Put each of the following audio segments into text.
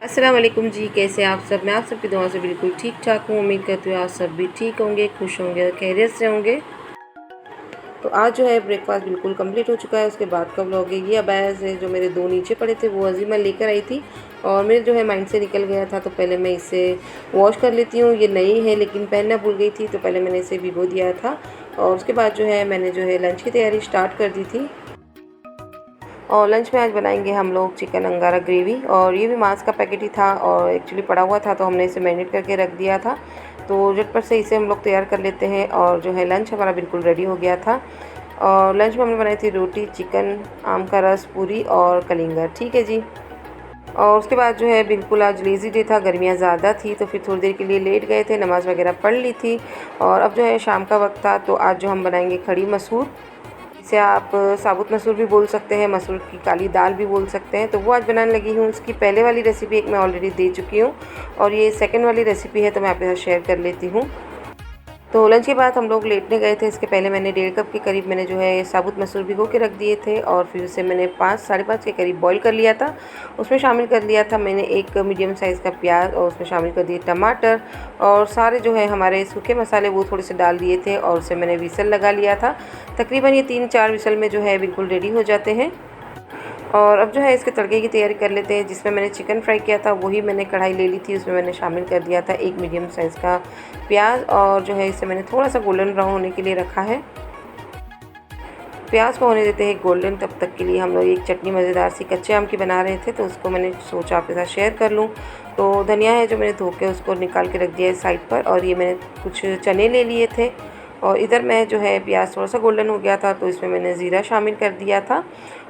अस्सलाम वालेकुम जी, कैसे आप सब। मैं आप सबकी दुआ से बिल्कुल ठीक ठाक हूँ। उम्मीद करती हूँ आप सब भी ठीक होंगे, खुश होंगे और खैरियत से होंगे। तो आज जो है ब्रेकफास्ट बिल्कुल कंप्लीट हो चुका है। उसके बाद का व्लॉग है। ये अबायाज़ है जो मेरे दो नीचे पड़े थे, वो अजीमा लेकर आई थी और मेरे जो है माइंड से निकल गया था, तो पहले मैं इसे वॉश कर लेती हूँ। ये नई है लेकिन पहनना भूल गई थी, तो पहले मैंने इसे भिगो दिया था और उसके बाद जो है मैंने जो है लंच की तैयारी स्टार्ट कर दी थी। और लंच में आज बनाएंगे हम लोग चिकन अंगारा ग्रेवी। और ये भी मांस का पैकेट ही था और एक्चुअली पड़ा हुआ था, तो हमने इसे मैरिनेट करके रख दिया था। तो झटपट से इसे हम लोग तैयार कर लेते हैं। और जो है लंच हमारा बिल्कुल रेडी हो गया था। और लंच में हमने बनाई थी रोटी, चिकन, आम का रस, पूरी और कलिंगर। ठीक है जी। और उसके बाद जो है बिल्कुल आज लेज़ी डे था, गर्मियाँ ज़्यादा थी, तो फिर थोड़ी देर के लिए लेट गए थे, नमाज़ वगैरह पढ़ ली थी। और अब जो है शाम का वक्त था, तो आज जो हम बनाएंगे खड़ी मसूर। इसे आप साबुत मसूर भी बोल सकते हैं, मसूर की काली दाल भी बोल सकते हैं। तो वो आज बनाने लगी हूँ। इसकी पहले वाली रेसिपी एक मैं ऑलरेडी दे चुकी हूँ और ये सेकंड वाली रेसिपी है, तो मैं आपके साथ शेयर कर लेती हूँ। तो लंच के बाद हम लोग लेटने गए थे। इसके पहले मैंने 1.5 कप के करीब मैंने जो है साबुत मसूर भिगो के रख दिए थे और फिर उसे मैंने 5 साढ़े 5 के करीब बॉईल कर लिया था। उसमें शामिल कर लिया था मैंने एक मीडियम साइज़ का प्याज और उसमें शामिल कर दिए टमाटर और सारे जो है हमारे सूखे मसाले वो थोड़े से डाल दिए थे और उसे मैंने विसल लगा लिया था। तकरीबन ये 3-4 विसल में जो है बिल्कुल रेडी हो जाते हैं। और अब जो है इसके तड़के की तैयारी कर लेते हैं। जिसमें मैंने चिकन फ्राई किया था वही मैंने कढ़ाई ले ली थी, उसमें मैंने शामिल कर दिया था एक मीडियम साइज़ का प्याज और जो है इसे मैंने थोड़ा सा गोल्डन ब्राउन होने के लिए रखा है। प्याज को होने देते हैं गोल्डन। तब तक के लिए हम लोग एक चटनी मज़ेदार सी कच्चे आम की बना रहे थे, तो उसको मैंने सोचा आपके साथ शेयर कर लूँ। तो धनिया है जो मैंने धो के उसको निकाल के रख दिया है साइड पर। और ये मैंने कुछ चने ले लिए थे और इधर मैं जो है प्याज थोड़ा सा गोल्डन हो गया था, तो इसमें मैंने ज़ीरा शामिल कर दिया था।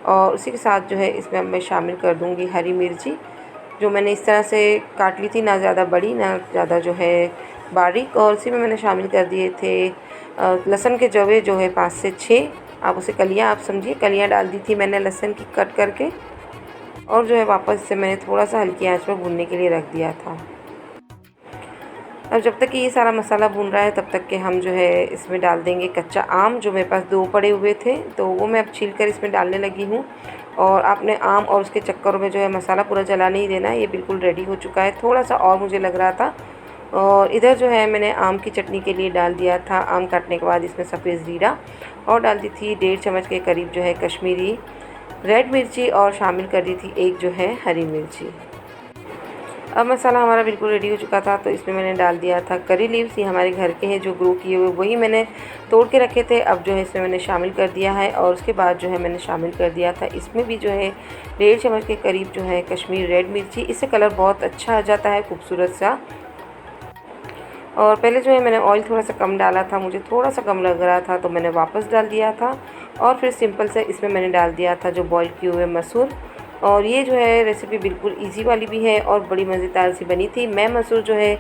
और उसी के साथ जो है इसमें अब मैं शामिल कर दूँगी हरी मिर्ची, जो मैंने इस तरह से काट ली थी, ना ज़्यादा बड़ी ना ज़्यादा जो है बारीक। और उसी में मैंने शामिल कर दिए थे लहसुन के जवे जो है 5 से 6, आप उसे कलियाँ आप समझिए, कलियाँ डाल दी थी मैंने लहसुन की कट करके। और जो है वापस से मैंने थोड़ा सा हल्की आंच पर भूनने के लिए रख दिया था। अब जब तक कि ये सारा मसाला भून रहा है तब तक के हम जो है इसमें डाल देंगे कच्चा आम, जो मेरे पास 2 पड़े हुए थे, तो वो मैं अब छील कर इसमें डालने लगी हूँ। और आपने आम और उसके चक्करों में जो है मसाला पूरा जला नहीं देना है। ये बिल्कुल रेडी हो चुका है, थोड़ा सा और मुझे लग रहा था। और इधर जो है मैंने आम की चटनी के लिए डाल दिया था, आम काटने के बाद इसमें सफ़ेद ज़ीरा और डाल दी थी 1.5 चम्मच के करीब जो है कश्मीरी रेड मिर्ची और शामिल कर दी थी एक जो है हरी मिर्ची। अब मसाला हमारा बिल्कुल रेडी हो चुका था, तो इसमें मैंने डाल दिया था करी लीव्स। ये हमारे घर के हैं जो ग्रो किए हुए, वही मैंने तोड़ के रखे थे। अब जो है इसमें मैंने शामिल कर दिया है और उसके बाद जो है मैंने शामिल कर दिया था इसमें भी जो है 1.5 चम्मच के करीब जो है कश्मीरी रेड मिर्ची। इससे कलर बहुत अच्छा आ जाता है, खूबसूरत सा। और पहले जो है मैंने ऑयल थोड़ा सा कम डाला था, मुझे थोड़ा सा कम लग रहा था, तो मैंने वापस डाल दिया था। और फिर सिंपल से इसमें मैंने डाल दिया था जो बॉईल किए हुए मसूर। और ये जो है रेसिपी बिल्कुल इजी वाली भी है और बड़ी मज़ेदार सी बनी थी। मैं मसूर जो है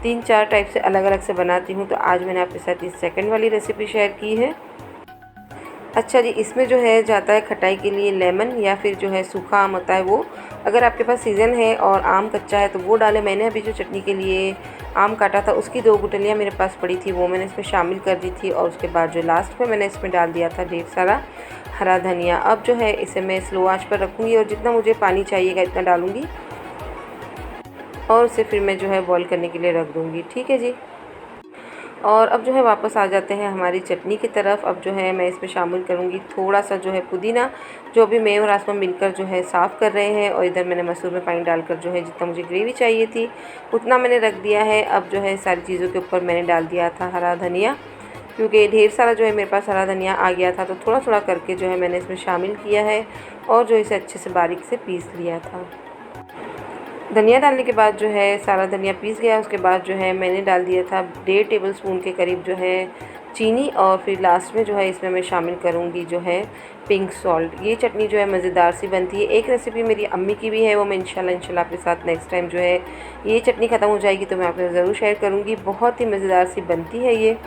3-4 टाइप से अलग अलग से बनाती हूँ, तो आज मैंने आपके साथ इस सेकंड वाली रेसिपी शेयर की है। अच्छा जी, इसमें जो है जाता है खटाई के लिए लेमन या फिर जो है सूखा आम होता है वो। अगर आपके पास सीज़न है और आम कच्चा है तो वो डालें। मैंने अभी जो चटनी के लिए आम काटा था उसकी 2 गुठलियाँ मेरे पास पड़ी थी, वो मैंने इसमें शामिल कर दी थी। और उसके बाद जो लास्ट में मैंने इसमें डाल दिया था ढेर सारा हरा धनिया। अब जो है इसे मैं स्लो आँच पर रखूँगी और जितना मुझे पानी चाहिएगा इतना डालूँगी और उसे फिर मैं जो है बॉईल करने के लिए रख दूँगी। ठीक है जी। और अब जो है वापस आ जाते हैं हमारी चटनी की तरफ। अब जो है मैं इसमें शामिल करूँगी थोड़ा सा जो है पुदीना, जो अभी मैं और आसमा मिलकर जो है साफ़ कर रहे हैं। और इधर मैंने मसूर में पानी डालकर जो है जितना मुझे ग्रेवी चाहिए थी उतना मैंने रख दिया है। अब जो है सारी चीज़ों के ऊपर मैंने डाल दिया था हरा धनिया, क्योंकि ढेर सारा जो है मेरे पास हरा धनिया आ गया था, तो थोड़ा थोड़ा करके जो है मैंने इसमें शामिल किया है और जो इसे अच्छे से बारीक से पीस लिया था। धनिया डालने के बाद जो है सारा धनिया पीस गया। उसके बाद जो है मैंने डाल दिया था 1.5 टेबलस्पून के करीब जो है चीनी। और फिर लास्ट में जो है इसमें मैं शामिल करूँगी जो है पिंक सॉल्ट। ये चटनी जो है मज़ेदार सी बनती है। एक रेसिपी मेरी अम्मी की भी है, वो मैं इंशाल्लाह आपके साथ नेक्स्ट टाइम जो है ये चटनी ख़त्म हो जाएगी तो मैं आपके साथ ज़रूर शेयर करूँगी। बहुत ही मज़ेदार सी बनती है ये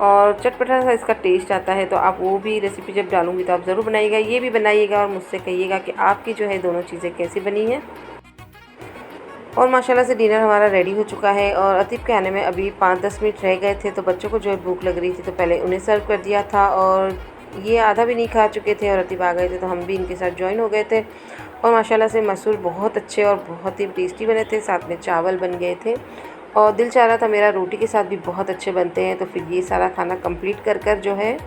और चटपटा सा इसका टेस्ट आता है। तो आप वो भी रेसिपी जब डालूँगी तो आप ज़रूर बनाइएगा, ये भी बनाइएगा और मुझसे कहिएगा कि आपकी जो है दोनों चीज़ें कैसी बनी हैं। और माशाल्लाह से डिनर हमारा रेडी हो चुका है और अतीब के आने में अभी 5-10 मिनट रह गए थे, तो बच्चों को जो है भूख लग रही थी, तो पहले उन्हें सर्व कर दिया था। और ये आधा भी नहीं खा चुके थे और अतीब आ गए थे, तो हम भी इनके साथ ज्वाइन हो गए थे। और माशाल्लाह से मसूर बहुत अच्छे और बहुत ही टेस्टी बने थे, साथ में चावल बन गए थे और दिल चाह रहा था मेरा रोटी के साथ भी बहुत अच्छे बनते हैं। तो फिर ये सारा खाना कंप्लीट कर कर जो है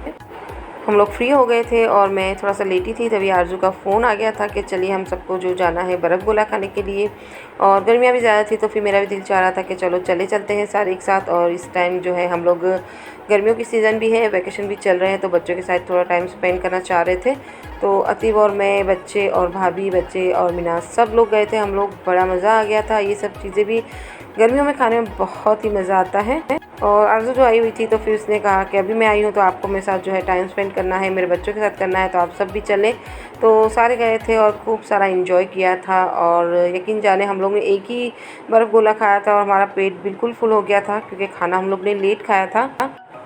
हम लोग फ्री हो गए थे और मैं थोड़ा सा लेटी थी, तभी आरजू का फ़ोन आ गया था कि चलिए हम सबको जो जाना है बर्फ़ गोला खाने के लिए। और गर्मियाँ भी ज़्यादा थी, तो फिर मेरा भी दिल चाह रहा था कि चलो चलते हैं सारे एक साथ। और इस टाइम जो है हम लोग, गर्मियों की सीज़न भी है, वैकेशन भी चल रहे हैं, तो बच्चों के साथ थोड़ा टाइम स्पेंड करना चाह रहे थे। तो अतीब और मैं, बच्चे और भाभी, बच्चे और मिनाज, सब लोग गए थे हम लोग। बड़ा मज़ा आ गया था। ये सब चीज़ें भी गर्मियों में खाने में बहुत ही मज़ा आता है। और आरज़ू जो आई हुई थी, तो फिर उसने कहा कि अभी मैं आई हूँ तो आपको मेरे साथ जो है टाइम स्पेंड करना है, मेरे बच्चों के साथ करना है, तो आप सब भी चलें। तो सारे गए थे और खूब सारा इंजॉय किया था। और यकीन जाने हम लोग ने एक ही बर्फ़ गोला खाया था और हमारा पेट बिल्कुल फुल हो गया था, क्योंकि खाना हम लोग ने लेट खाया था।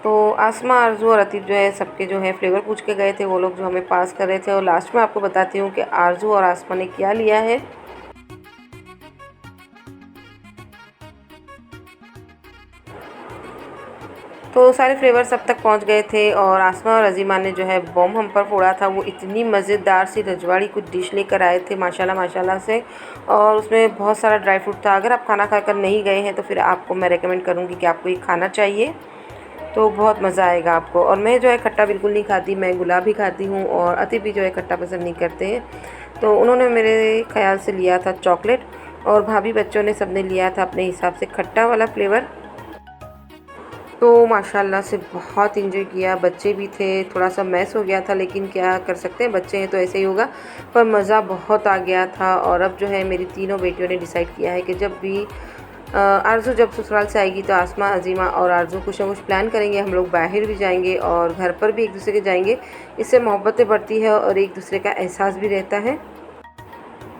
तो आसमा, आरज़ू और अतीब जो है सबके जो है फ्लेवर पूछ के गए थे, वो लोग जो हमें पास कर रहे थे। और लास्ट में आपको बताती हूँ कि आरज़ू और आसमा ने क्या लिया है। तो सारे फ्लेवर सब तक पहुंच गए थे और आसमा और अजीमा ने जो है बम हम पर फोड़ा था। वो इतनी मज़ेदार सी रजवाड़ी कुछ डिश लेकर आए थे माशाल्लाह माशाल्लाह से, और उसमें बहुत सारा ड्राई फ्रूट था। अगर आप खाना खाकर नहीं गए हैं तो फिर आपको मैं रेकमेंड करूँगी कि आपको ये खाना चाहिए, तो बहुत मज़ा आएगा आपको। और मैं जो है खट्टा बिल्कुल नहीं खाती, मैं गुलाब ही खाती हूँ और अतीब भी जो है खट्टा पसंद नहीं करते हैं। तो उन्होंने मेरे ख्याल से लिया था चॉकलेट, और भाभी बच्चों ने सबने लिया था अपने हिसाब से खट्टा वाला फ्लेवर। तो माशाल्लाह से बहुत इंजॉय किया। बच्चे भी थे, थोड़ा सा मैस हो गया था, लेकिन क्या कर सकते हैं, बच्चे हैं तो ऐसे ही होगा। पर मज़ा बहुत आ गया था। और अब जो है मेरी तीनों बेटियों ने डिसाइड किया है कि जब भी आरज़ू जब ससुराल से आएगी तो आसमा, अजीमा और आरज़ू कुछ ना कुछ प्लान करेंगे। हम लोग बाहर भी जाएंगे और घर पर भी एक दूसरे के जाएंगे। इससे मोहब्बतें बढ़ती है और एक दूसरे का एहसास भी रहता है।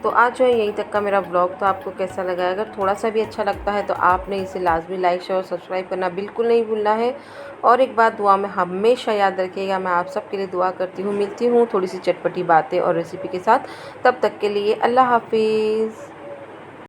तो आज जो है यहीं तक का मेरा ब्लॉग। तो आपको कैसा लगा? अगर थोड़ा सा भी अच्छा लगता है तो आपने इसे लाजमी लाइक, शेयर और सब्सक्राइब करना बिल्कुल नहीं भूलना है। और एक बात दुआ में हमेशा याद रखिएगा, मैं आप सब के लिए दुआ करती हूँ। मिलती हूँ थोड़ी सी चटपटी बातें और रेसिपी के साथ। तब तक के लिए अल्लाह हाफिज़।